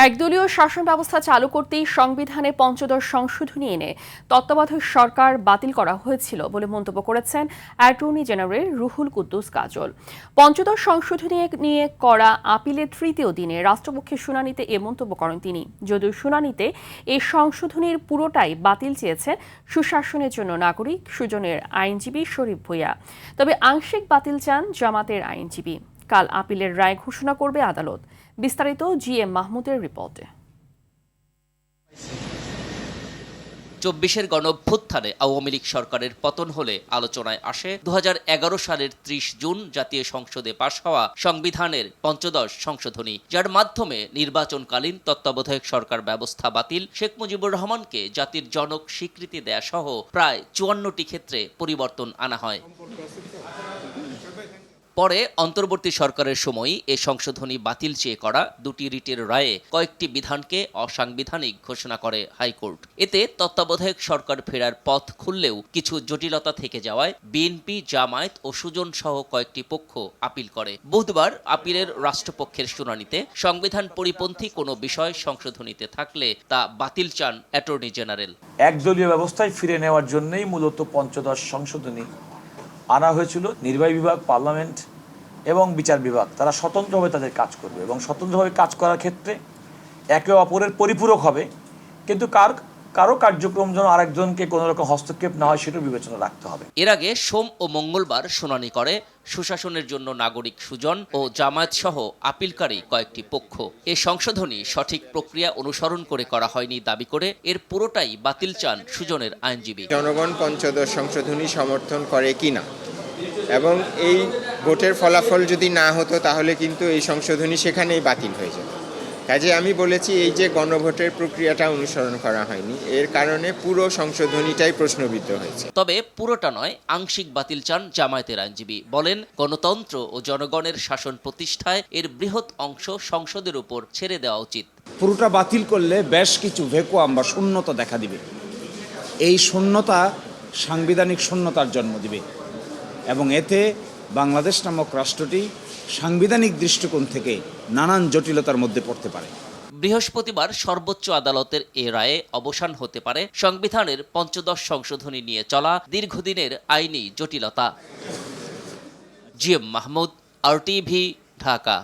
একদলীয় শাসন ব্যবস্থা চালু করতেই সংবিধানে পঞ্চদশ সংশোধনী এনে তত্ত্বাবধায়ক সরকার বাতিল করা হয়েছিল বলে মন্তব্য করেছেন অ্যাটর্নি জেনারেল রুহুল কুদ্দুস কাজল। পঞ্চদশ সংশোধনী নিয়ে করা আপিলের তৃতীয় দিনে রাষ্ট্রপক্ষের শুনানিতে এ মন্তব্য করেন তিনি। যদিও শুনানিতে এই সংশোধনীর পুরোটাই বাতিল চেয়েছেন সুশাসনের জন্য নাগরিক সুজনের আইনজীবী শরীফ ভূঁইয়া, তবে আংশিক বাতিল চান জামাতের আইনজীবী। কাল আপিলের রায় ঘোষণা করবে আদালত। বিস্তারিত GM মাহমুদের রিপোর্টে। ২৪-এর গণঅভ্যুত্থানে আওয়ামী লীগ সরকারের পতন হলে আলোচনায় আসে ২০১১ সালের ৩০ জুন জাতীয় সংসদে পাশ হওয়া সংবিধানের পঞ্চদশ সংশোধনী, যার মাধ্যমে নির্বাচনকালীন তত্ত্বাবধায়ক সরকার ব্যবস্থা বাতিল, শেখ মুজিবুর রহমানকে জাতির জনক স্বীকৃতি দেয়া সহ প্রায় ৫৪টি ক্ষেত্রে পরিবর্তন আনা হয়। পরে অন্তর্বর্তী সরকারের সময়ই এ সংশোধনী বাতিল চেয়ে করা দুটি রিটের রায়ে কয়েকটি বিধানকে অসাংবিধানিক ঘোষণা করে হাইকোর্ট। এতে তত্ত্বাবধায়ক সরকার ফেরার পথ খুললেও কিছু জটিলতা থেকে যাওয়ায় বিএনপি, জামায়াত ও সুজন সহ কয়েকটি পক্ষ আপিল করে। বুধবার আপিলের রাষ্ট্রপক্ষের শুনানিতে সংবিধান পরিপন্থী কোনো বিষয় সংশোধনীতে থাকলে তা বাতিল চান অ্যাটর্নি জেনারেল। একদলীয় ব্যবস্থায় ফিরে নেওয়ার জন্যই মূলত পঞ্চদশ সংশোধনী আনা হয়েছিল। নির্বাহী বিভাগ, পার্লামেন্ট এবং বিচার বিভাগ তারা স্বতন্ত্রভাবে তাদের কাজ করবে এবং স্বতন্ত্রভাবে কাজ করার ক্ষেত্রে একে অপরের পরিপূরক হবে, কিন্তু কারো কার্যক্রম যেন আরেকজনকে কোনো রকম হস্তক্ষেপ না হয় সেটা বিবেচনা রাখতে হবে। এর আগে সোম ও মঙ্গলবার শুনানি করে সুশাসনের জন্য নাগরিক সুজন ও জামায়াত সহ আপিলকারী কয়েকটি পক্ষ। এ সংশোধনী সঠিক প্রক্রিয়া অনুসরণ করে করা হয়নি দাবি করে এর পুরোটাই বাতিল চান সুজনের আইনজীবী। জনগণ পঞ্চদশ সংশোধনী সমর্থন করে কিনা এবং এই ভোটের ফলাফল যদি না হতো তাহলে কিন্তু এই সংশোধনী সেখানেই বাতিল হয়ে যেত। কাজে আমি বলেছি এই যে গণভোটের প্রক্রিয়াটা অনুসরণ করা হয়নি, এর কারণে পুরো সংশোধনীটাই প্রশ্নবিদ্ধ হয়েছে। তবে পুরোটা নয়, আংশিক বাতিল চান জামায়াতের আইনজীবী। বলেন, গণতন্ত্র ও জনগণের শাসন প্রতিষ্ঠায় এর বৃহৎ অংশ সংসদের উপর ছেড়ে দেওয়া উচিত। পুরোটা বাতিল করলে বেশ কিছু ভ্যাকুয়াম বা শূন্যতা দেখা দিবে। এই শূন্যতা সাংবিধানিক শূন্যতার জন্ম দিবে এবং এতে বাংলাদেশ নামক রাষ্ট্রটি সাংবিধানিক দৃষ্টিকোণ থেকে নানান জটিলতার মধ্যে পড়তে পারে। বৃহস্পতিবার সর্বোচ্চ আদালতের এ রায়ে অবসান হতে পারে সংবিধানের পঞ্চদশ সংশোধনী নিয়ে চলা দীর্ঘদিনের আইনি জটিলতা। GM Mahmud, RTV, Dhaka.